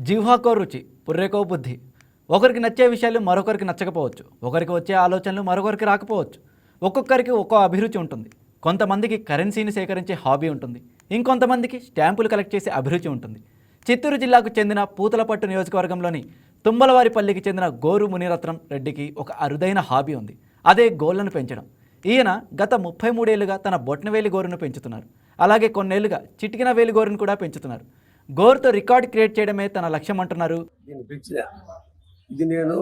జిహ్వాకో రుచి, పుర్రెకో బుద్ధి. ఒకరికి నచ్చే విషయాలు మరొకరికి నచ్చకపోవచ్చు. ఒకరికి వచ్చే ఆలోచనలు మరొకరికి రాకపోవచ్చు. ఒక్కొక్కరికి ఒక్కో అభిరుచి ఉంటుంది. కొంతమందికి కరెన్సీని సేకరించే హాబీ ఉంటుంది. ఇంకొంతమందికి స్టాంపులు కలెక్ట్ చేసే అభిరుచి ఉంటుంది. చిత్తూరు జిల్లాకు చెందిన పూతలపట్టు నియోజకవర్గంలోని తుమ్మలవారిపల్లికి చెందిన గోరు మునిరత్నం రెడ్డికి ఒక అరుదైన హాబీ ఉంది. అదే గోళ్లను పెంచడం. ఈయన గత 33 ఏళ్లుగా తన బొట్నవేలి గోరును పెంచుతున్నారు. అలాగే కొన్నేళ్లుగా చిటికిన వేలి గోరును కూడా పెంచుతున్నారు. గోరుతో రికార్డ్ క్రియేట్ చేయడమే తన లక్ష్యం అంటున్నారు. దీన్ని పెంచిన ఇది నేను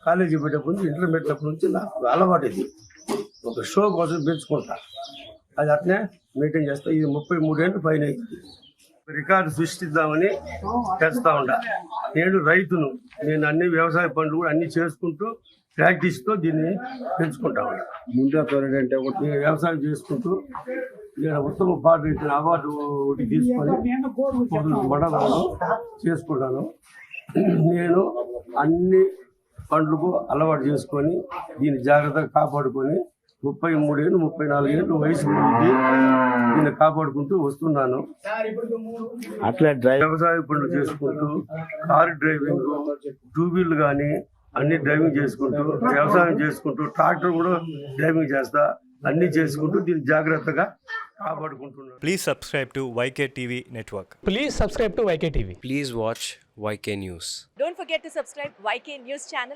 కాలేజీ పెట్టేప్పటి నుంచి ఇంటర్మీడియట్ నుంచి నాకు అలవాటు. ఇది ఒక షో కోసం పెంచుకుంటా, అది అట్నే మెయింటైన్ చేస్తా. ఇది 33 ఏళ్ళు పైన రికార్డు సృష్టిద్దామని చేస్తా ఉంటా. నేను రైతును, నేను అన్ని వ్యవసాయ పనులు కూడా అన్ని చేసుకుంటూ ప్రాక్టీస్తో దీన్ని పెంచుకుంటా ఉంటా. ముందే ఏంటంటే ఒకటి వ్యవసాయం చేసుకుంటూ నేను ఉత్తమ పాట ఇచ్చిన అవార్డు ఒకటి తీసుకొని మండలంలో చేసుకుంటాను. నేను అన్ని పండ్లకు అలవాటు చేసుకొని దీన్ని జాగ్రత్తగా కాపాడుకొని 33 ఏళ్ళు 34 ఏళ్ళు వయసు నుండి దీన్ని కాపాడుకుంటూ వస్తున్నాను. అట్లా వ్యవసాయ పనులు చేసుకుంటూ కారు డ్రైవింగ్, టూ వీలర్ కానీ అన్ని డ్రైవింగ్ చేసుకుంటూ వ్యవసాయం చేసుకుంటూ ట్రాక్టర్ కూడా డ్రైవింగ్ చేస్తా. అన్ని చేసుకుంటూ దీన్ని జాగ్రత్తగా కాపాడుకుంటున్నాను. Please subscribe to YK TV Network. Please subscribe to YK TV. Please watch YK News. Don't forget to subscribe YK News channel.